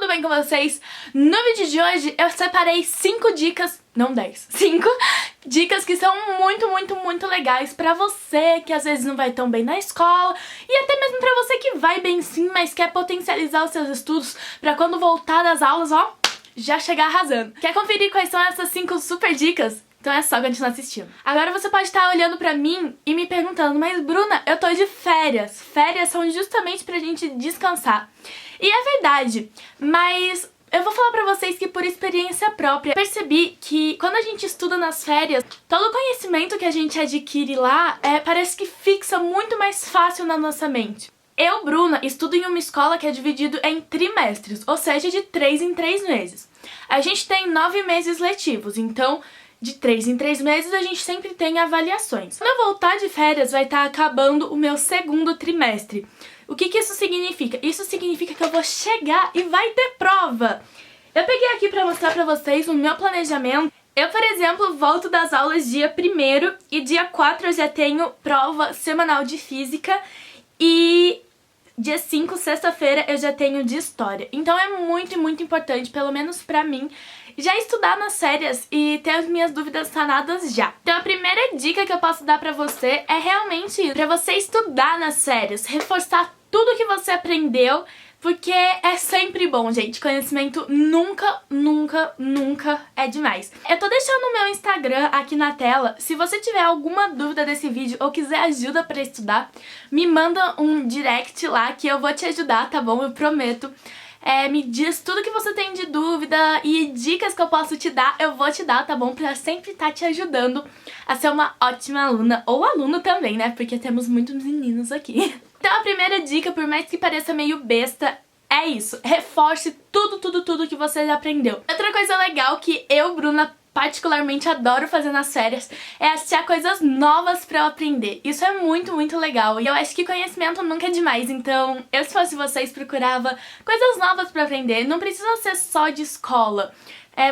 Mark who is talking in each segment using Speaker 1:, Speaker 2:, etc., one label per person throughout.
Speaker 1: tudo bem com vocês? No vídeo de hoje eu separei 5 dicas, não 10, 5 dicas que são muito legais pra você que às vezes não vai tão bem na escola e até mesmo pra você que vai bem sim, mas quer potencializar os seus estudos pra quando voltar das aulas, ó, já chegar arrasando. Quer conferir quais são essas 5 super dicas? Então é só continuar assistindo. Agora você pode estar olhando pra mim e me perguntando, mas Bruna, eu tô de férias. Férias são justamente pra gente descansar. E é verdade, mas eu vou falar pra vocês que por experiência própria percebi que quando a gente estuda nas férias, todo o conhecimento que a gente adquire lá parece que fixa muito mais fácil na nossa mente. Eu, Bruna, estudo em uma escola que é dividido em trimestres, ou seja, de 3 em 3 meses. A gente tem 9 meses letivos, então de 3 em 3 meses a gente sempre tem avaliações. Quando eu voltar de férias vai estar acabando o meu segundo trimestre. O que isso significa? Isso significa que eu vou chegar e vai ter prova. Eu peguei aqui pra mostrar pra vocês o meu planejamento. Eu, por exemplo, volto das aulas dia 1º e dia 4 eu já tenho prova semanal de física e dia 5, sexta-feira, eu já tenho de história. Então é muito importante, pelo menos pra mim, já estudar nas férias e ter as minhas dúvidas sanadas já. Então a primeira dica que eu posso dar pra você é realmente isso, pra você estudar nas férias, reforçar tudo que você aprendeu, porque é sempre bom, gente. Conhecimento nunca é demais. Eu tô deixando o meu Instagram aqui na tela. Se você tiver alguma dúvida desse vídeo ou quiser ajuda pra estudar, me manda um direct lá que eu vou te ajudar, tá bom? Eu prometo. Me diz tudo que você tem de dúvida e dicas que eu posso te dar, eu vou te dar, tá bom? Pra sempre estar te ajudando a ser uma ótima aluna, ou aluno também, né? Porque temos muitos meninos aqui. Então a primeira dica, por mais que pareça meio besta, é isso. Reforce tudo que você já aprendeu. Outra coisa legal que eu, Bruna, particularmente adoro fazer nas férias é achar coisas novas pra eu aprender. Isso é muito legal. E eu acho que conhecimento nunca é demais. Então, eu se fosse vocês, procurava coisas novas pra aprender. Não precisa ser só de escola.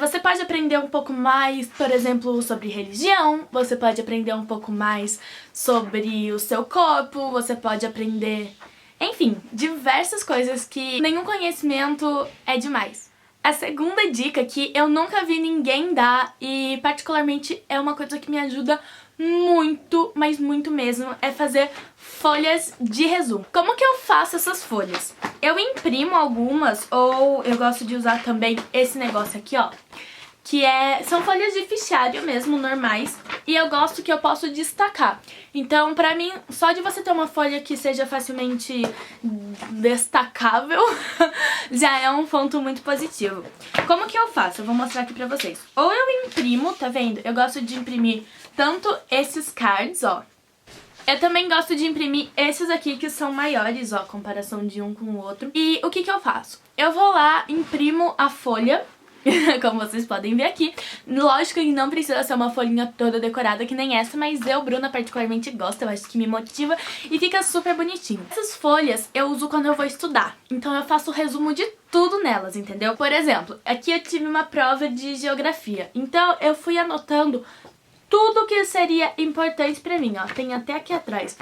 Speaker 1: Você pode aprender um pouco mais, por exemplo, sobre religião. Você pode aprender um pouco mais sobre o seu corpo. Você pode aprender, enfim, diversas coisas que nenhum conhecimento é demais. A segunda dica que eu nunca vi ninguém dar e particularmente é uma coisa que me ajuda muito, mas muito mesmo, é fazer folhas de resumo. Como que eu faço essas folhas? Eu imprimo algumas ou eu gosto de usar também esse negócio aqui, ó, que são folhas de fichário mesmo, normais, e eu gosto que eu posso destacar. Então, pra mim, só de você ter uma folha que seja facilmente destacável, já é um ponto muito positivo. Como que eu faço? Eu vou mostrar aqui pra vocês. Ou eu imprimo, tá vendo? Eu gosto de imprimir tanto esses cards, ó. Eu também gosto de imprimir esses aqui que são maiores, ó, comparação de um com o outro. E o que eu faço? Eu vou lá, imprimo a folha, como vocês podem ver aqui. Lógico que não precisa ser uma folhinha toda decorada que nem essa, mas eu, Bruna, particularmente gosto, eu acho que me motiva e fica super bonitinho. Essas folhas eu uso quando eu vou estudar, então eu faço o resumo de tudo nelas, entendeu? Por exemplo, aqui eu tive uma prova de geografia, então eu fui anotando tudo que seria importante pra mim, ó, tem até aqui atrás.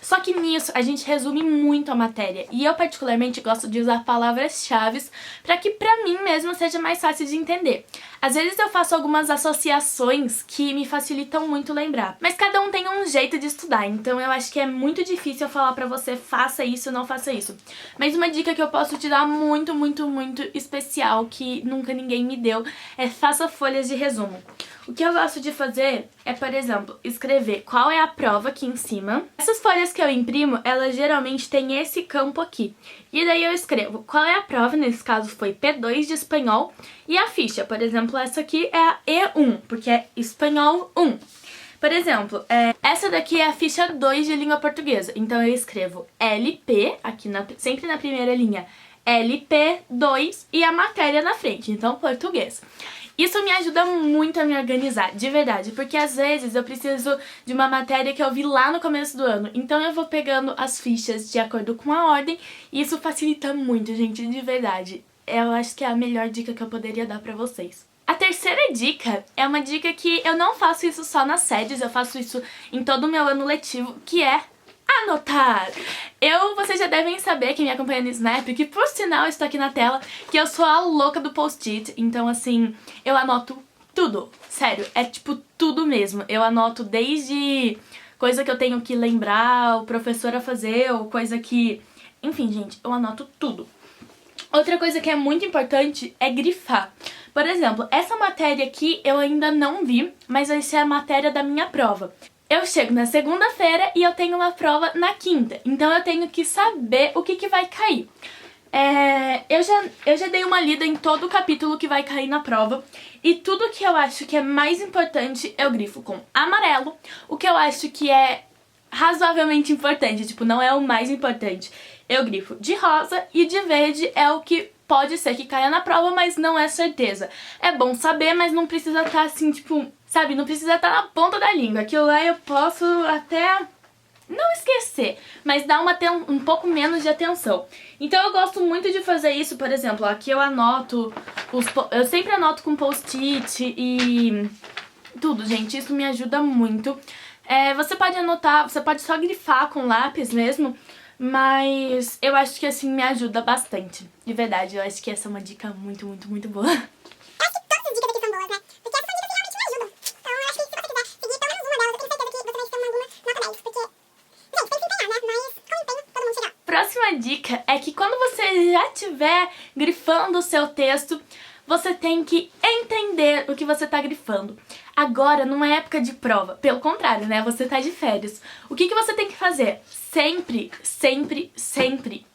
Speaker 1: Só que nisso a gente resume muito a matéria e eu particularmente gosto de usar palavras-chave para que pra mim mesma seja mais fácil de entender. Às vezes eu faço algumas associações que me facilitam muito lembrar, mas cada um tem um jeito de estudar, então eu acho que é muito difícil eu falar pra você faça isso ou não faça isso. Mas uma dica que eu posso te dar muito especial que nunca ninguém me deu é faça folhas de resumo. O que eu gosto de fazer é, por exemplo, escrever qual é a prova aqui em cima. Essas folhas que eu imprimo, elas geralmente têm esse campo aqui. E daí eu escrevo qual é a prova, nesse caso foi P2 de espanhol, e a ficha, por exemplo, essa aqui é a E1, porque é espanhol 1. Por exemplo, essa daqui é a ficha 2 de língua portuguesa, então eu escrevo LP, aqui sempre na primeira linha, LP2 e a matéria na frente, então português. Isso me ajuda muito a me organizar, de verdade, porque às vezes eu preciso de uma matéria que eu vi lá no começo do ano, então eu vou pegando as fichas de acordo com a ordem e isso facilita muito, gente, de verdade. Eu acho que é a melhor dica que eu poderia dar pra vocês. A terceira dica é uma dica que eu não faço isso só nas séries, eu faço isso em todo o meu ano letivo, que é anotar. Vocês já devem saber, quem me acompanha no Snap, que por sinal estou aqui na tela, que eu sou a louca do post-it. Então assim, eu anoto tudo. Sério, é tipo tudo mesmo. Eu anoto desde coisa que eu tenho que lembrar o professor a fazer, ou coisa que... Enfim, gente, eu anoto tudo. Outra coisa que é muito importante é grifar. Por exemplo, essa matéria aqui eu ainda não vi, mas vai ser a matéria da minha prova. Eu chego na segunda-feira e eu tenho uma prova na quinta, então eu tenho que saber o que vai cair. Eu já dei uma lida em todo o capítulo que vai cair na prova, e tudo que eu acho que é mais importante eu grifo com amarelo. O que eu acho que é razoavelmente importante, tipo, não é o mais importante, eu grifo de rosa, e de verde é o que pode ser que caia na prova, mas não é certeza. É bom saber, mas não precisa estar assim, tipo, sabe, não precisa estar na ponta da língua. Aquilo lá eu posso até não esquecer, mas dar um pouco menos de atenção. Então eu gosto muito de fazer isso, por exemplo, aqui eu anoto, eu sempre anoto com post-it e tudo, gente, isso me ajuda muito. Você pode anotar, você pode só grifar com lápis mesmo, mas eu acho que assim me ajuda bastante. De verdade, eu acho que essa é uma dica muito, muito, muito boa.
Speaker 2: Eu acho que todas as dicas aqui são boas, né? Porque essas são dicas que realmente me ajudam. Então eu acho que se você quiser seguir pelo menos uma delas, eu tenho certeza que você vai ter alguma nota 10. Porque, gente, tem que se empenhar, né? Mas com empenho, todo mundo chega lá.
Speaker 1: Próxima dica é que quando você já estiver grifando o seu texto, você tem que entender o que você está grifando. Agora, numa época de prova, pelo contrário, né? Você tá de férias. O que você tem que fazer? Sempre, sempre, sempre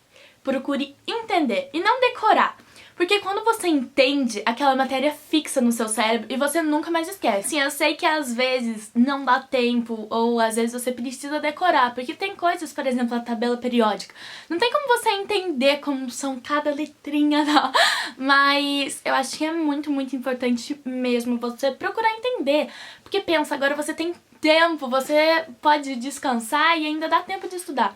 Speaker 1: procure entender e não decorar. Porque quando você entende, aquela matéria fixa no seu cérebro e você nunca mais esquece. Sim, eu sei que às vezes não dá tempo, ou às vezes você precisa decorar, porque tem coisas, por exemplo, a tabela periódica. Não tem como você entender como são cada letrinha, não. Mas eu acho que é muito, muito importante mesmo você procurar entender. Porque pensa, agora você tem tempo, você pode descansar e ainda dá tempo de estudar.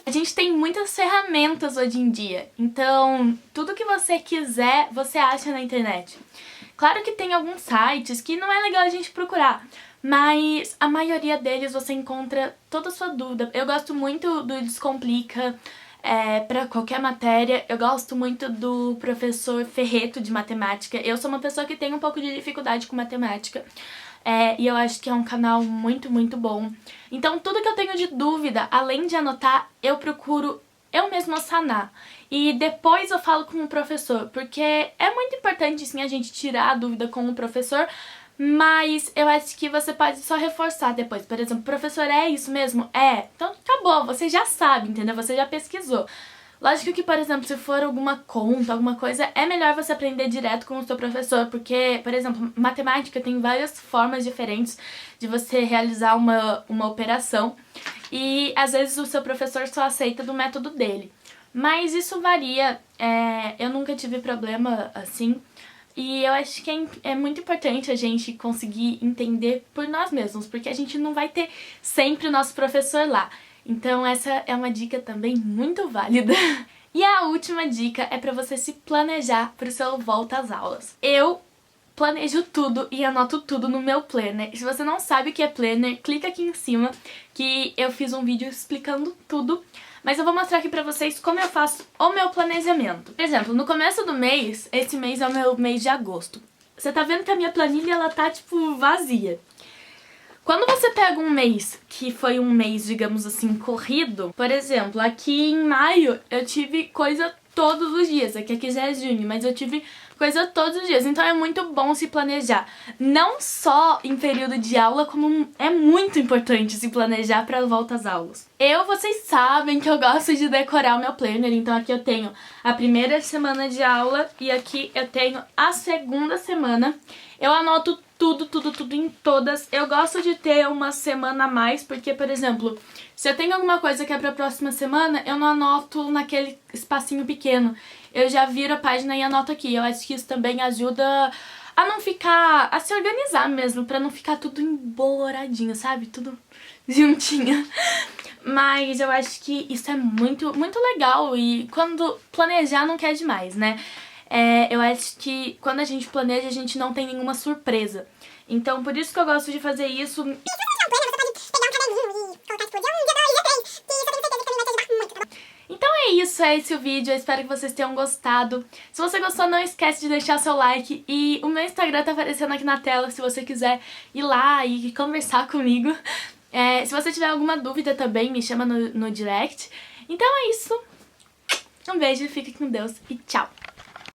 Speaker 1: A gente tem muitas ferramentas hoje em dia, então tudo que você quiser, você acha na internet. Claro que tem alguns sites que não é legal a gente procurar, mas a maioria deles você encontra toda a sua dúvida. Eu gosto muito do Descomplica, para qualquer matéria. Eu gosto muito do professor Ferreto de matemática. Eu sou uma pessoa que tem um pouco de dificuldade com matemática. E eu acho que é um canal muito, muito bom. Então tudo que eu tenho de dúvida, além de anotar, eu procuro eu mesma sanar. E depois eu falo com o professor, porque é muito importante sim a gente tirar a dúvida com o professor, mas eu acho que você pode só reforçar depois. Por exemplo, professor, é isso mesmo? É. Então acabou, você já sabe, entendeu? Você já pesquisou. Lógico que, por exemplo, se for alguma conta, alguma coisa, é melhor você aprender direto com o seu professor, porque, por exemplo, matemática tem várias formas diferentes de você realizar uma operação, e às vezes o seu professor só aceita do método dele. Mas isso varia, eu nunca tive problema assim, e eu acho que é muito importante a gente conseguir entender por nós mesmos, porque a gente não vai ter sempre o nosso professor lá. Então essa é uma dica também muito válida. E a última dica é pra você se planejar pro seu volta às aulas. Eu planejo tudo e anoto tudo no meu planner. Se você não sabe o que é planner, clica aqui em cima que eu fiz um vídeo explicando tudo. Mas eu vou mostrar aqui pra vocês como eu faço o meu planejamento. Por exemplo, no começo do mês, esse mês é o meu mês de agosto. Você tá vendo que a minha planilha, ela tá tipo vazia. Quando você pega um mês que foi um mês, digamos assim, corrido, por exemplo, aqui em maio eu tive coisa todos os dias, aqui já é junho, mas eu tive coisa todos os dias, então é muito bom se planejar. Não só em período de aula, como é muito importante se planejar para a volta às aulas. Vocês sabem que eu gosto de decorar o meu planner, então aqui eu tenho a primeira semana de aula e aqui eu tenho a segunda semana. Eu anoto tudo em todas. Eu gosto de ter uma semana a mais, porque, por exemplo, se eu tenho alguma coisa que é pra próxima semana, eu não anoto naquele espacinho pequeno. Eu já viro a página e anoto aqui. Eu acho que isso também ajuda a não ficar... a se organizar mesmo, pra não ficar tudo emboladinho, sabe? Tudo juntinho. Mas eu acho que isso é muito, muito legal, e quando planejar não quer demais, né? Eu acho que quando a gente planeja, a gente não tem nenhuma surpresa. Então, por isso que eu gosto de fazer isso.
Speaker 2: E se você não plano, você pode pegar um caderninho
Speaker 1: isso, é esse o vídeo, eu espero que vocês tenham gostado. Se você gostou, não esquece de deixar seu like e o meu Instagram tá aparecendo aqui na tela se você quiser ir lá e conversar comigo. Se você tiver alguma dúvida também, me chama no direct. Então é isso. Um beijo, fique com Deus e tchau!